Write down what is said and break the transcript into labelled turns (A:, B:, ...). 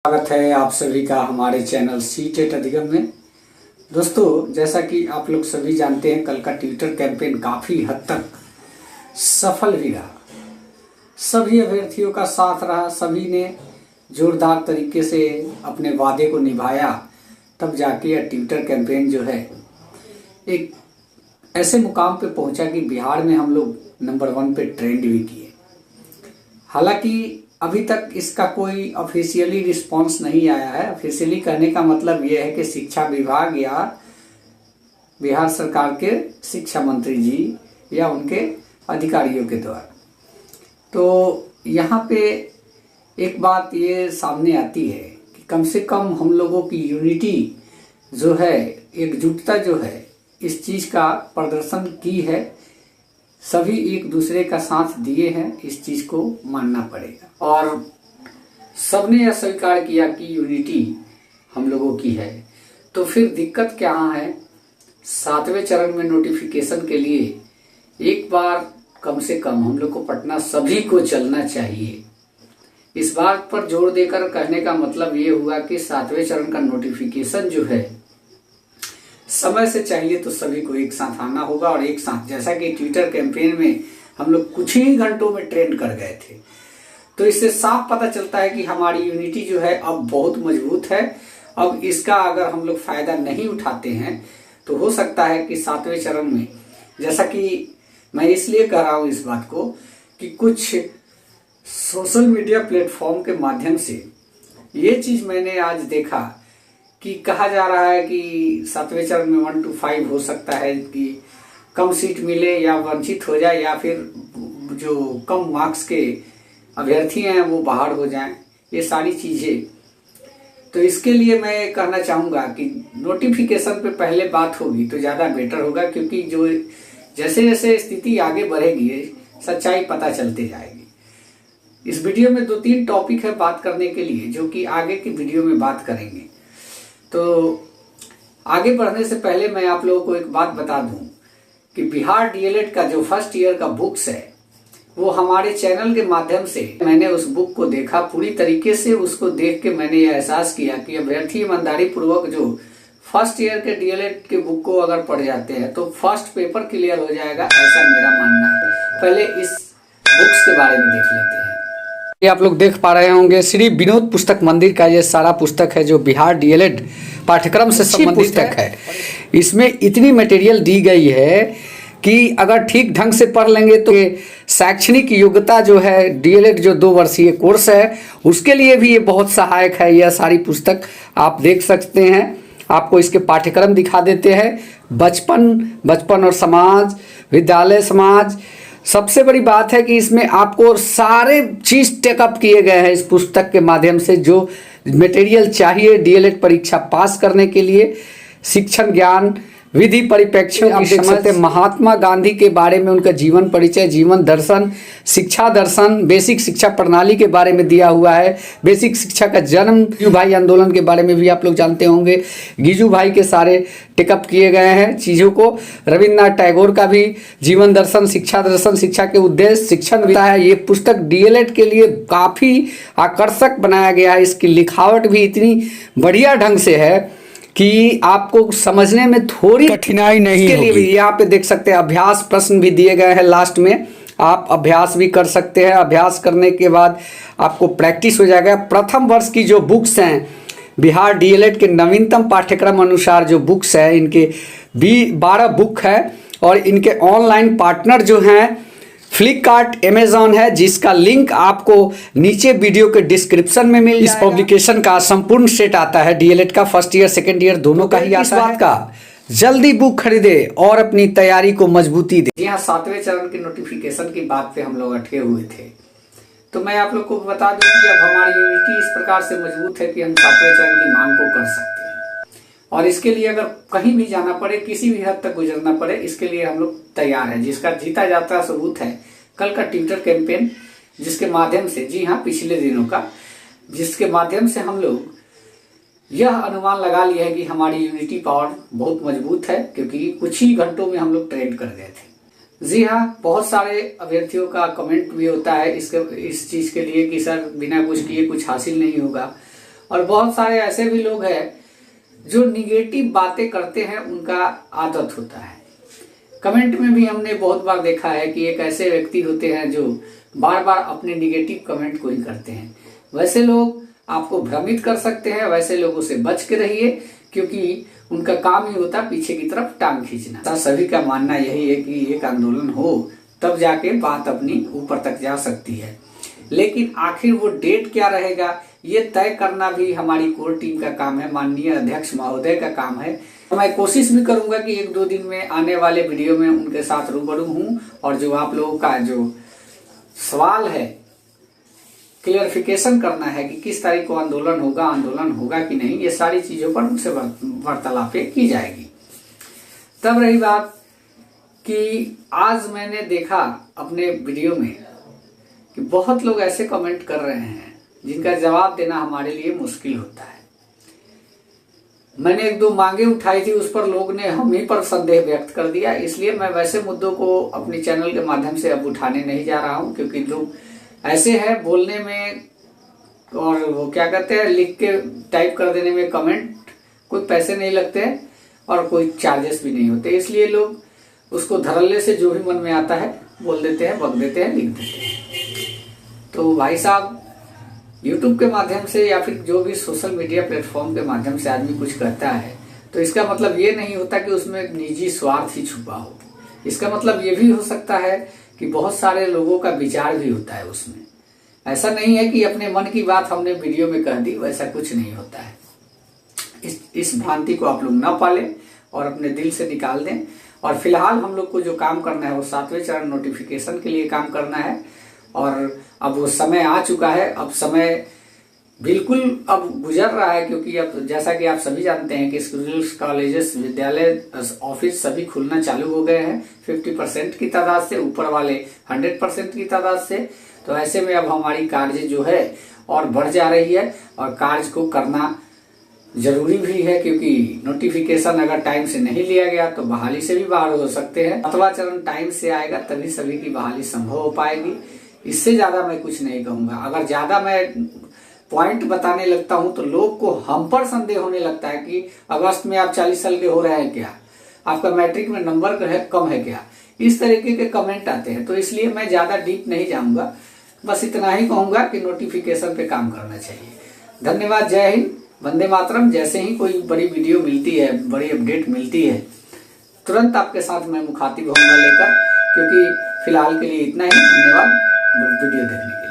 A: स्वागत है आप सभी का हमारे चैनल सी-टेट अधिगम में। दोस्तों, जैसा कि आप लोग सभी जानते हैं, कल का ट्विटर कैंपेन काफ़ी हद तक सफल भी रहा। सभी अभ्यर्थियों का साथ रहा, सभी ने जोरदार तरीके से अपने वादे को निभाया। तब जाके यह ट्विटर कैंपेन जो है एक ऐसे मुकाम पे पहुंचा कि बिहार में हम लोग नंबर 1 पे ट्रेंड भी किए। हालांकि अभी तक इसका कोई ऑफिशियली रिस्पांस नहीं आया है। ऑफिशियली कहने का मतलब यह है कि शिक्षा विभाग या बिहार सरकार के शिक्षा मंत्री जी या उनके अधिकारियों के द्वारा। तो यहाँ पे एक बात ये सामने आती है कि कम से कम हम लोगों की यूनिटी जो है, एकजुटता जो है, इस चीज़ का प्रदर्शन की है। सभी एक दूसरे का साथ दिए हैं, इस चीज को मानना पड़ेगा। और सबने यह स्वीकार किया कि यूनिटी हम लोगों की है। तो फिर दिक्कत क्या है? 7वें चरण में नोटिफिकेशन के लिए एक बार कम से कम हम लोग को पटना सभी को चलना चाहिए। इस बात पर जोर देकर कहने का मतलब ये हुआ कि 7वें चरण का नोटिफिकेशन जो है समय से चाहिए, तो सभी को एक साथ आना होगा। और एक साथ, जैसा कि ट्विटर कैंपेन में हम लोग कुछ ही घंटों में ट्रेंड कर गए थे, तो इससे साफ पता चलता है कि हमारी यूनिटी जो है अब बहुत मजबूत है। अब इसका अगर हम लोग फायदा नहीं उठाते हैं तो हो सकता है कि 7वें चरण में, जैसा कि मैं इसलिए कह रहा हूं इस बात को कि कुछ सोशल मीडिया प्लेटफॉर्म के माध्यम से ये चीज मैंने आज देखा कि कहा जा रहा है कि 7वें चरण में 1 to 5 हो सकता है कि कम सीट मिले या वंचित हो जाए, या फिर जो कम मार्क्स के अभ्यर्थी हैं वो बाहर हो जाएं। ये सारी चीजें, तो इसके लिए मैं कहना चाहूँगा कि नोटिफिकेशन पे पहले बात होगी तो ज़्यादा बेटर होगा, क्योंकि जो जैसे जैसे स्थिति आगे बढ़ेगी सच्चाई पता चलते जाएगी। इस वीडियो में 2-3 टॉपिक है बात करने के लिए, जो कि आगे की वीडियो में बात करेंगे। तो आगे बढ़ने से पहले मैं आप लोगों को एक बात बता दूं कि बिहार डीएलएड का जो फर्स्ट ईयर का बुक्स है, वो हमारे चैनल के माध्यम से मैंने उस बुक को देखा पूरी तरीके से। उसको देख के मैंने यह एहसास किया कि अभ्यर्थी ईमानदारी पूर्वक जो फर्स्ट ईयर के डीएलएड के बुक को अगर पढ़ जाते हैं तो फर्स्ट पेपर क्लियर हो जाएगा, ऐसा मेरा मानना है। पहले इस बुक्स के बारे में देख लेते हैं। ये आप लोग देख पा रहे होंगे, श्री विनोद पुस्तक मंदिर का ये सारा पुस्तक है जो बिहार डीएलएड पाठ्यक्रम से संबंधित पुस्तक है। इसमें इतनी मटेरियल दी गई है कि अगर ठीक ढंग से पढ़ लेंगे तो शैक्षणिक योग्यता जो है, डीएलएड जो 2 वर्षीय कोर्स है, उसके लिए भी ये बहुत सहायक है। यह सारी पुस्तक आप देख सकते हैं। आपको इसके पाठ्यक्रम दिखा देते हैं। बचपन और समाज, विद्यालय समाज। सबसे बड़ी बात है कि इसमें आपको सारे चीज टेकअप किए गए हैं इस पुस्तक के माध्यम से। जो मटेरियल चाहिए डीएलएड परीक्षा पास करने के लिए, शिक्षण ज्ञान, विधि परिप्रेक्ष्यों की समझ, महात्मा गांधी के बारे में उनका जीवन परिचय, जीवन दर्शन, शिक्षा दर्शन, बेसिक शिक्षा प्रणाली के बारे में दिया हुआ है। बेसिक शिक्षा का जन्म, गिजू भाई आंदोलन के बारे में भी आप लोग जानते होंगे। गिजू भाई के सारे टेकअप किए गए हैं चीज़ों को। रविन्द्रनाथ टैगोर का भी जीवन दर्शन, शिक्षा दर्शन, शिक्षा के उद्देश्य, शिक्षण विधा है। ये पुस्तक डीएलएड के लिए काफ़ी आकर्षक बनाया गया है। इसकी लिखावट भी इतनी बढ़िया ढंग से है कि आपको समझने में थोड़ी कठिनाई नहीं होगी। इसके लिए भी यहाँ पे देख सकते हैं अभ्यास प्रश्न भी दिए गए हैं। लास्ट में आप अभ्यास भी कर सकते हैं। अभ्यास करने के बाद आपको प्रैक्टिस हो जाएगा। प्रथम वर्ष की जो बुक्स हैं, बिहार डीएलएड के नवीनतम पाठ्यक्रम अनुसार जो बुक्स है, इनके 12 बुक है। और इनके ऑनलाइन पार्टनर जो हैं फ्लिपकार्ट, अमेजॉन है, जिसका लिंक आपको नीचे वीडियो के डिस्क्रिप्शन में मिल जाएगा। इस पब्लिकेशन का संपूर्ण सेट आता है डीएलएड का, फर्स्ट ईयर सेकंड ईयर दोनों का ही आता है। का जल्दी बुक खरीदे और अपनी तैयारी को मजबूती दे। यहाँ 7वें चरण के नोटिफिकेशन की बात पे हम लोग अटके हुए थे, तो मैं आप लोग को बता दूं कि अब हमारी यूनिटी इस प्रकार से मजबूत है कि हम 7वें चरण की मांग को कर सकते हैं। और इसके लिए अगर कहीं भी जाना पड़े, किसी भी हद तक गुजरना पड़े, इसके लिए हम लोग तैयार हैं। जिसका जीता जाता सबूत है कल का ट्विटर कैंपेन, जिसके माध्यम से, जी हाँ, पिछले दिनों का, जिसके माध्यम से हम लोग यह अनुमान लगा लिया है कि हमारी यूनिटी पावर बहुत मजबूत है, क्योंकि कुछ ही घंटों में हम लोग ट्रेंड कर गए थे। जी हाँ, बहुत सारे अभ्यर्थियों का कमेंट भी होता है इस चीज के लिए कि सर बिना कुछ किए कुछ हासिल नहीं होगा। और बहुत सारे ऐसे भी लोग हैं जो निगेटिव बातें करते हैं, उनका आदत होता है। कमेंट में भी हमने बहुत बार देखा है कि एक ऐसे व्यक्ति होते हैं जो बार बार अपने निगेटिव कमेंट को ही करते हैं। वैसे लोग आपको भ्रमित कर सकते हैं, वैसे लोगों से बच के रहिए, क्योंकि उनका काम ही होता है पीछे की तरफ टांग खींचना। सभी का मानना यही है कि एक आंदोलन हो तब जाके बात अपनी ऊपर तक जा सकती है, लेकिन आखिर वो डेट क्या रहेगा ये तय करना भी हमारी कोर टीम का काम है, माननीय अध्यक्ष महोदय का काम है। मैं कोशिश भी करूंगा कि 1-2 दिन में आने वाले वीडियो में उनके साथ रूबरू हूं और जो आप लोगों का जो सवाल है क्लियरिफिकेशन करना है कि किस तारीख को आंदोलन होगा कि नहीं, ये सारी चीजों पर उनसे वार्तालापें की जाएगी। तब रही बात कि आज मैंने देखा अपने वीडियो में कि बहुत लोग ऐसे कमेंट कर रहे हैं जिनका जवाब देना हमारे लिए मुश्किल होता है। मैंने 1-2 मांगे उठाई थी, उस पर लोग ने हम ही पर संदेह व्यक्त कर दिया, इसलिए मैं वैसे मुद्दों को अपने चैनल के माध्यम से अब उठाने नहीं जा रहा हूं, क्योंकि लोग ऐसे हैं बोलने में और वो क्या कहते हैं लिख के टाइप कर देने में कमेंट, कोई पैसे नहीं लगते और कोई चार्जेस भी नहीं होते, इसलिए लोग उसको धड़ल्ले से जो भी मन में आता है बोल देते हैं, बक देते हैं, लिख देते हैं। तो भाई साहब, YouTube के माध्यम से या फिर जो भी सोशल मीडिया प्लेटफॉर्म के माध्यम से आदमी कुछ करता है तो इसका मतलब ये नहीं होता कि उसमें निजी स्वार्थ ही छुपा हो। इसका मतलब ये भी हो सकता है कि बहुत सारे लोगों का विचार भी होता है उसमें। ऐसा नहीं है कि अपने मन की बात हमने वीडियो में कह दी, वैसा कुछ नहीं होता है। इस भ्रांति को आप लोग न पालें और अपने दिल से निकाल दें। और फिलहाल हम लोग को जो काम करना है वो 7वें चरण नोटिफिकेशन के लिए काम करना है, और अब वो समय आ चुका है। अब समय बिल्कुल अब गुजर रहा है, क्योंकि अब जैसा कि आप सभी जानते हैं कि स्कूल्स, कॉलेजेस, विद्यालय, ऑफिस सभी खुलना चालू हो गए हैं 50% की तादाद से, ऊपर वाले 100% की तादाद से। तो ऐसे में अब हमारी कार्य जो है और बढ़ जा रही है और कार्य को करना जरूरी भी है, क्योंकि नोटिफिकेशन अगर टाइम से नहीं लिया गया तो बहाली से भी बाहर हो सकते हैं। 7वां चरण टाइम से आएगा तभी सभी की बहाली संभव हो पाएगी। इससे ज्यादा मैं कुछ नहीं कहूंगा। अगर ज्यादा मैं पॉइंट बताने लगता हूं तो लोग को हम पर संदेह होने लगता है कि अगस्त में आप 40 साल के हो रहे हैं क्या, आपका मैट्रिक में नंबर कम है क्या, इस तरीके के कमेंट आते हैं। तो इसलिए मैं ज्यादा डीप नहीं जाऊंगा, बस इतना ही कहूंगा कि नोटिफिकेशन पे काम करना चाहिए। धन्यवाद, जय हिंद, वंदे मातरम। जैसे ही कोई बड़ी वीडियो मिलती है, बड़ी अपडेट मिलती है, तुरंत आपके साथ मैं मुखातिब होऊंगा लेकर, क्योंकि फिलहाल के लिए इतना ही। धन्यवाद वीडियो देखने के लिए।